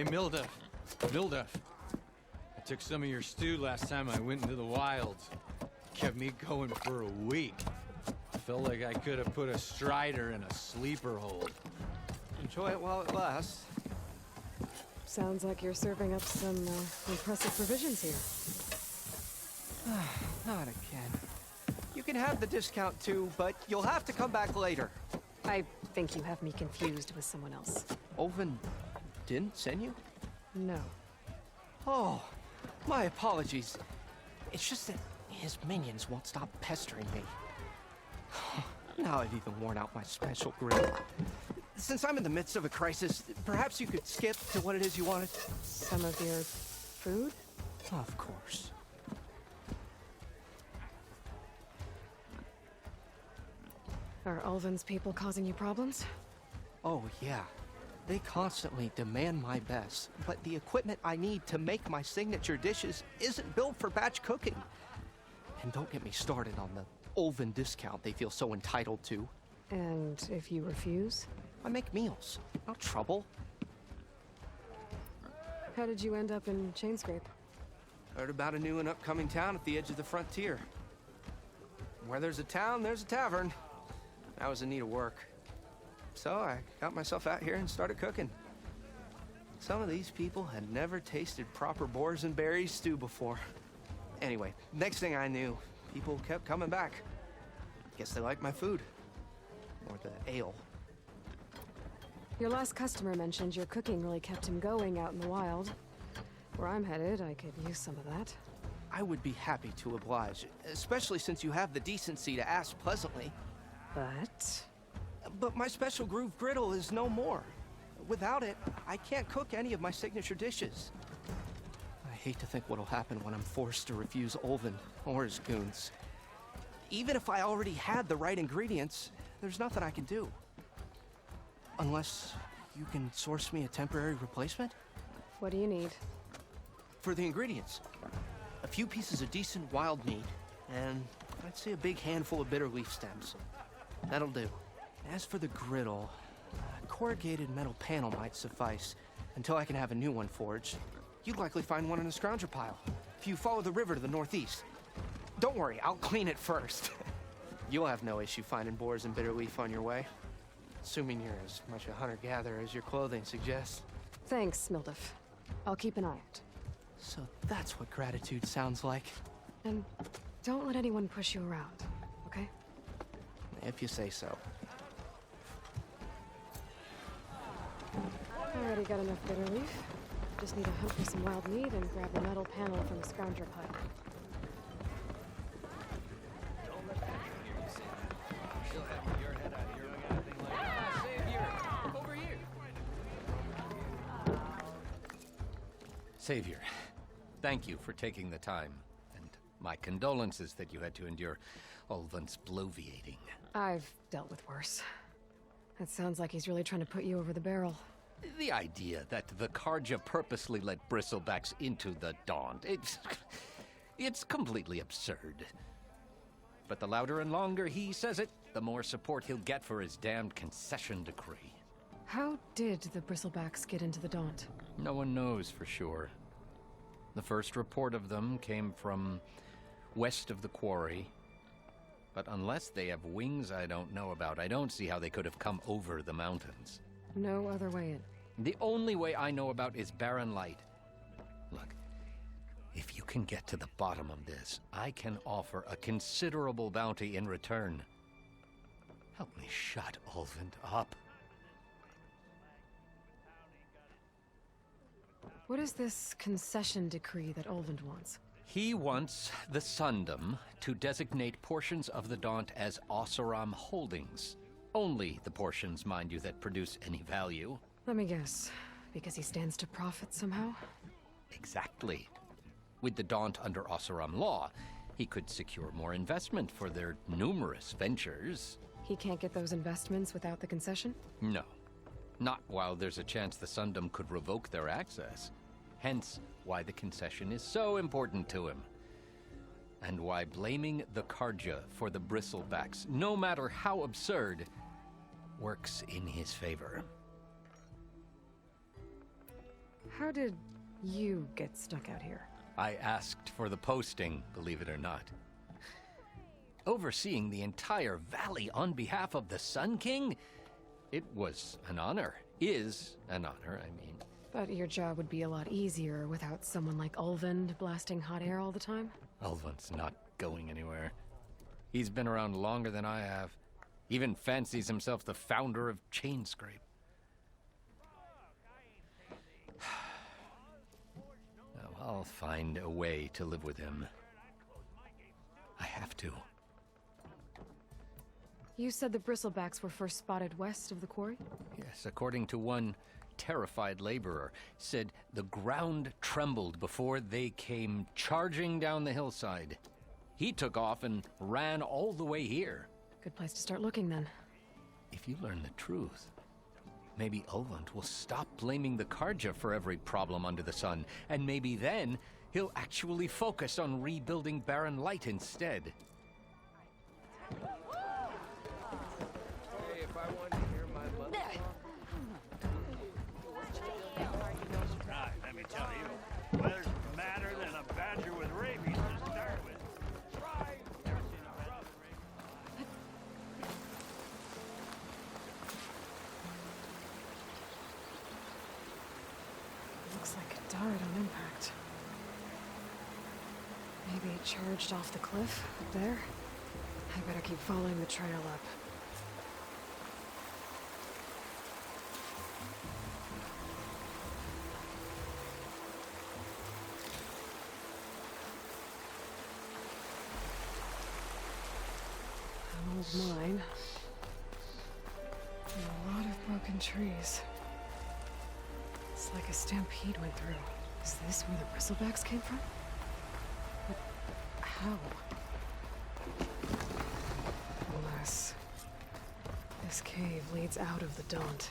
Hey, Milduff. Milduff. I took some of your stew last time I went into the wilds. Kept me going for a week. Felt like I could have put a strider in a sleeper hold. Enjoy it while it lasts. Sounds like you're serving up some impressive provisions here. Not again. You can have the discount too, but you'll have to come back later. I think you have me confused with someone else. Olvin didn't send you? No. Oh, my apologies. It's just that his minions won't stop pestering me. Now I've even worn out my special grill. Since I'm in the midst of a crisis, perhaps you could skip to what it is you wanted? Some of your food? Of course. Are Ulvin's people causing you problems? Oh, yeah. They constantly demand my best, but the equipment I need to make my signature dishes isn't built for batch cooking. And don't get me started on the Ulvin discount they feel so entitled to. And if you refuse? I make meals, not trouble. How did you end up in Chainscrape? Heard about a new and upcoming town at the edge of the frontier. Where there's a town, there's a tavern. I was in need of work. So I got myself out here and started cooking. Some of these people had never tasted proper boars and berries stew before. Anyway, next thing I knew, people kept coming back. Guess they liked my food. Or the ale. Your last customer mentioned your cooking really kept him going out in the wild. Where I'm headed, I could use some of that. I would be happy to oblige, especially since you have the decency to ask pleasantly. But my special groove griddle is no more. Without it, I can't cook any of my signature dishes. I hate to think what'll happen when I'm forced to refuse Ulvin or his goons. Even if I already had the right ingredients, there's nothing I can do. Unless you can source me a temporary replacement? What do you need? For the ingredients, a few pieces of decent wild meat, and I'd say a big handful of bitter leaf stems. That'll do. As for the griddle, a corrugated metal panel might suffice until I can have a new one forged. You'd likely find one in a scrounger pile if you follow the river to the northeast. Don't worry, I'll clean it first. You'll have no issue finding boars and bitter leaf on your way. Assuming you're as much a hunter-gatherer as your clothing suggests. Thanks, Milduff. I'll keep an eye out. So that's what gratitude sounds like. And don't let anyone push you around, okay? If you say so. Already got enough bitter leaf. Just need to hunt for some wild meat and grab a metal panel from the scrounger pile. Savior, thank you for taking the time, and my condolences that you had to endure Ulvin's bloviating. I've dealt with worse. That sounds like he's really trying to put you over the barrel. The idea that the Carja purposely let Bristlebacks into the Daunt, it's completely absurd. But the louder and longer he says it, the more support he'll get for his damned concession decree. How did the Bristlebacks get into the Daunt? No one knows for sure. The first report of them came from west of the quarry. But unless they have wings I don't know about, I don't see how they could have come over the mountains. No other way in. The only way I know about is barren light. Look, if you can get to the bottom of this, I can offer a considerable bounty in return. Help me shut Ulvin up. What is this concession decree that Ulvin wants? He wants the Sundom to designate portions of the Daunt as Oseram holdings. Only the portions, mind you, that produce any value. Let me guess. Because he stands to profit somehow? Exactly. With the Daunt under Oseram law, he could secure more investment for their numerous ventures. He can't get those investments without the concession? No. Not while there's a chance the Sundom could revoke their access. Hence, why the concession is so important to him. And why blaming the Carja for the Bristlebacks, no matter how absurd, works in his favor. How did you get stuck out here? I asked for the posting, believe it or not. Overseeing the entire valley on behalf of the Sun King? It was an honor. Is an honor, I mean. But your job would be a lot easier without someone like Ulvund blasting hot air all the time? Ulvund's not going anywhere. He's been around longer than I have. Even fancies himself the founder of Chainscrape. Now, I'll find a way to live with him. I have to. You said the Bristlebacks were first spotted west of the quarry? Yes, according to one terrified laborer, said the ground trembled before they came charging down the hillside. He took off and ran all the way here. Good place to start looking, then. If you learn the truth, maybe Ulvund will stop blaming the Karja for every problem under the sun, and maybe then he'll actually focus on rebuilding Barren Light instead. Right, let me tell you, weather's madder than a badger with rabies to start with. Looks like it died on impact. Maybe it charged off the cliff up there? I better keep following the trail up. An old mine. And a lot of broken trees. It's like a stampede went through. Is this where the Bristlebacks came from? But how? Unless this cave leads out of the Daunt.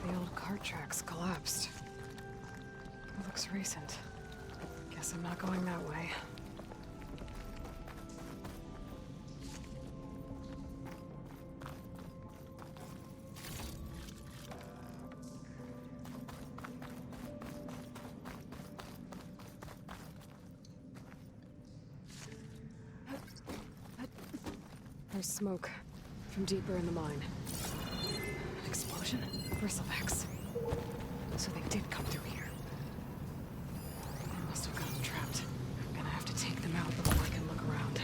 The old cart tracks collapsed. It looks recent. Guess I'm not going that way. There's smoke from deeper in the mine. An explosion? Bristlebacks. So they did come through here. They must have gotten trapped. I'm gonna have to take them out before I can look around.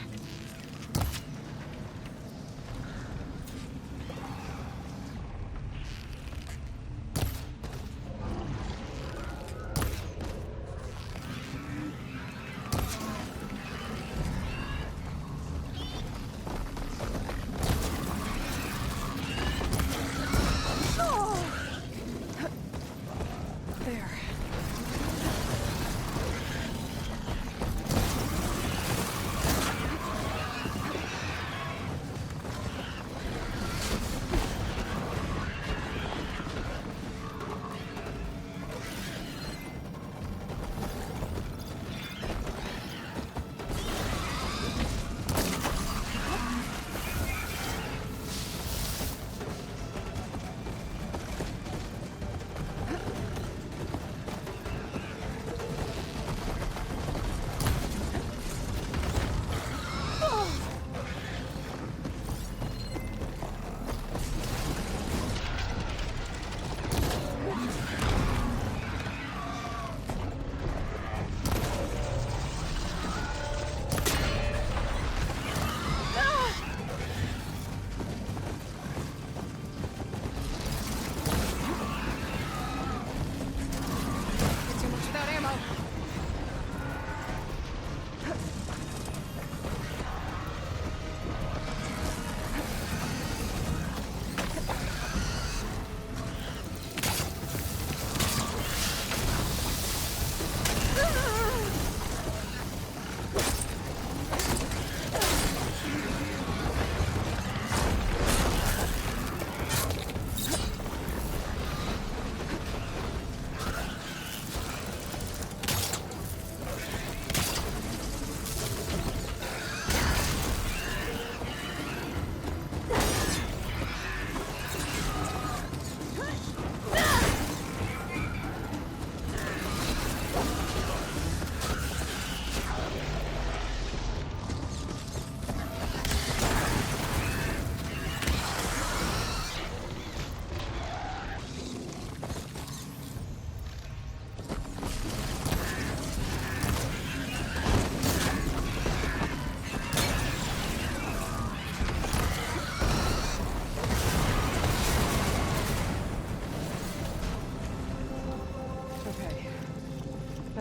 There.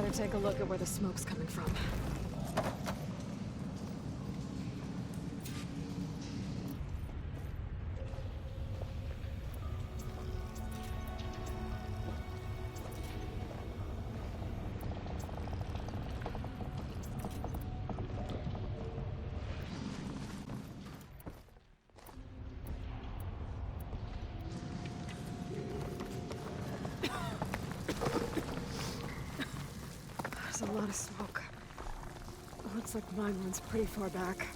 Better take a look at where the smoke's coming from. There's a lot of smoke. Looks like the mine runs pretty far back.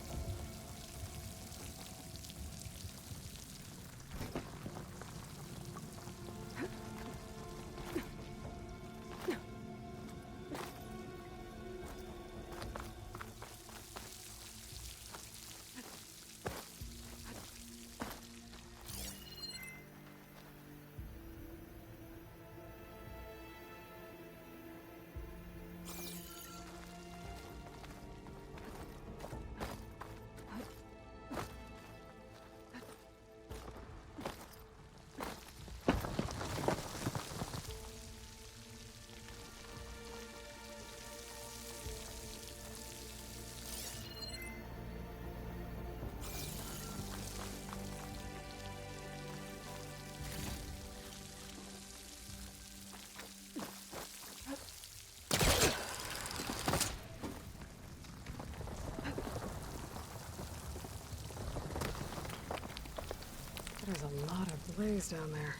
There's a lot of blaze down there.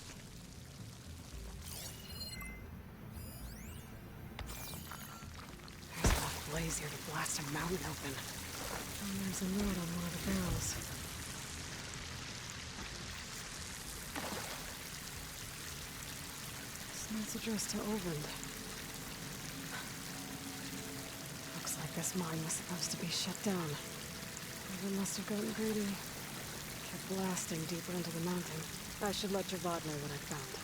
There's enough blaze here to blast a mountain open. And there's a note on one of the barrels. This note's addressed to Olvend. Looks like this mine was supposed to be shut down. Olvend must have gotten greedy. Kept blasting deeper into the mountain. I should let your bot know what I found.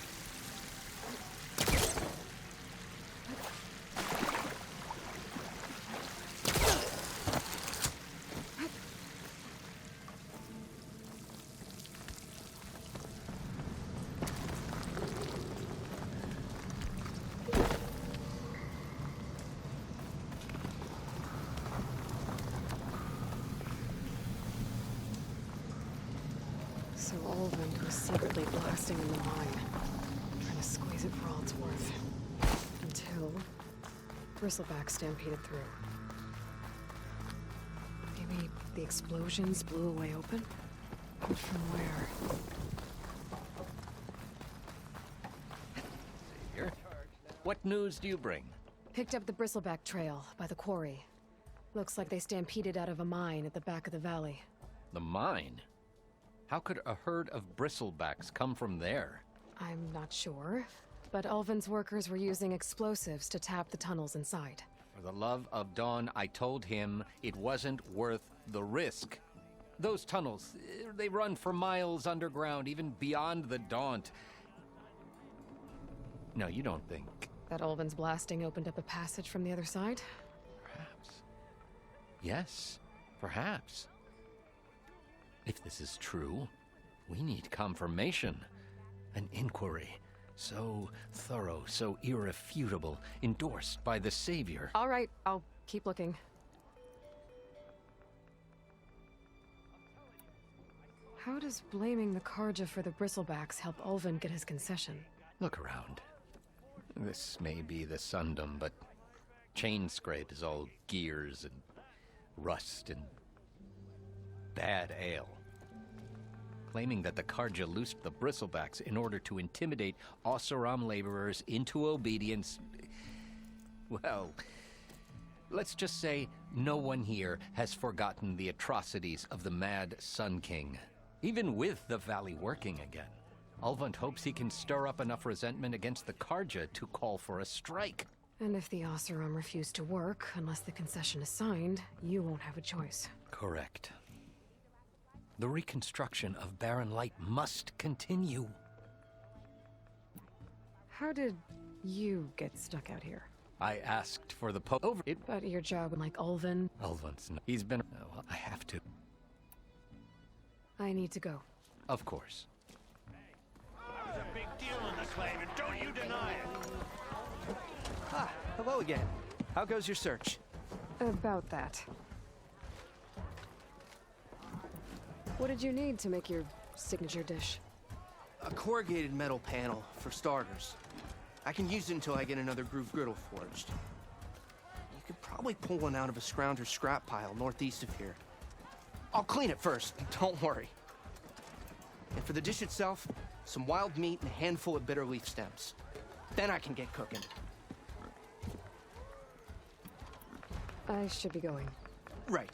So Olvend was secretly blasting in the mine, trying to squeeze it for all it's worth. Until Bristlebacks stampeded through. Maybe the explosions blew a way open? But from where? Savior, what news do you bring? Picked up the Bristleback trail by the quarry. Looks like they stampeded out of a mine at the back of the valley. The mine? How could a herd of bristlebacks come from there? I'm not sure, but Olvend's workers were using explosives to tap the tunnels inside. For the love of Dawn, I told him it wasn't worth the risk. Those tunnels, they run for miles underground, even beyond the Daunt. No, you don't think... That Olvend's blasting opened up a passage from the other side? Perhaps. Yes, perhaps. If this is true, we need confirmation. An inquiry. So thorough, so irrefutable, endorsed by the Savior. All right, I'll keep looking. How does blaming the Karja for the Bristlebacks help Olvend get his concession? Look around. This may be the Sundom, but Chain Scrape is all gears and rust and bad ale. Claiming that the Karja loosed the Bristlebacks in order to intimidate Oseram laborers into obedience. Well, let's just say no one here has forgotten the atrocities of the Mad Sun King. Even with the valley working again, Olvend hopes he can stir up enough resentment against the Karja to call for a strike. And if the Oseram refuse to work, unless the concession is signed, you won't have a choice. Correct. The reconstruction of Barren Light must continue. How did you get stuck out here? I asked for the over it. But your job, like Olvend? Olvend's he's been... Well, I have to. I need to go. Of course. There's a big deal in the claim, and don't you deny it. Ah, Hello again. How goes your search? About that. What did you need to make your signature dish? A corrugated metal panel, for starters. I can use it until I get another groove griddle forged. You could probably pull one out of a scrounger's scrap pile northeast of here. I'll clean it first, don't worry. And for the dish itself, some wild meat and a handful of bitter leaf stems. Then I can get cooking. I should be going. Right.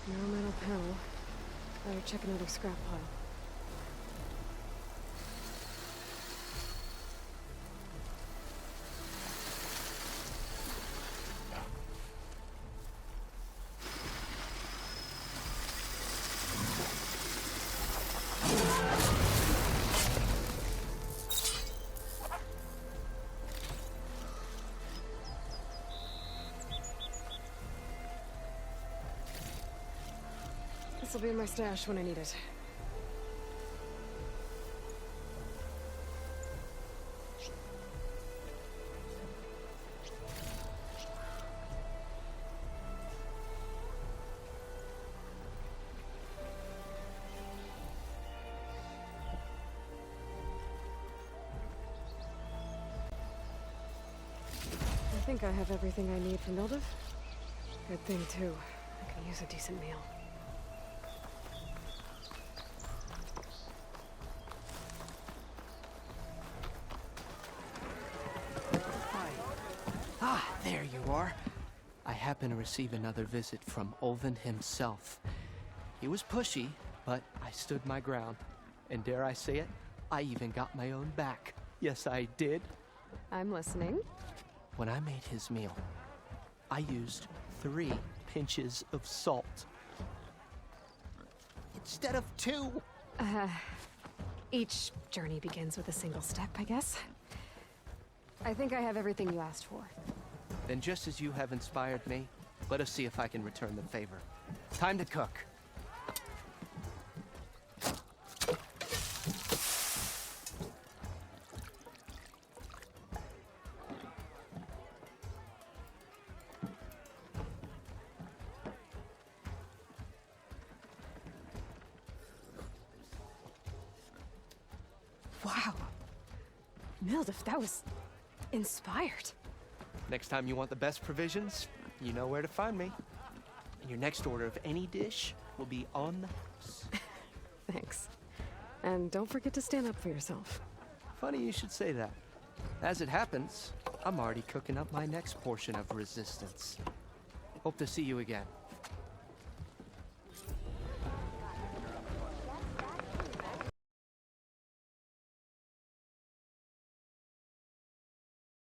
No metal panel. Better check another scrap pile. This'll be in my stash when I need it. think I have everything I need for Mildev. Good thing, too. I can use a decent meal. Hi. Ah, there you are. I happen to receive another visit from Olvin himself. He was pushy, but I stood my ground. And dare I say it, I even got my own back. Yes, I did. I'm listening. When I made his meal, I used 3 pinches of salt. Instead of 2. Each journey begins with a single step, I guess. I think I have everything you asked for. Then just as you have inspired me, let us see if I can return the favor. Time to cook. Wow. Mildev, that was inspired. Next time you want the best provisions, you know where to find me. And your next order of any dish will be on the house. Thanks. And don't forget to stand up for yourself. Funny you should say that. As it happens, I'm already cooking up my next portion of resistance. Hope to see you again.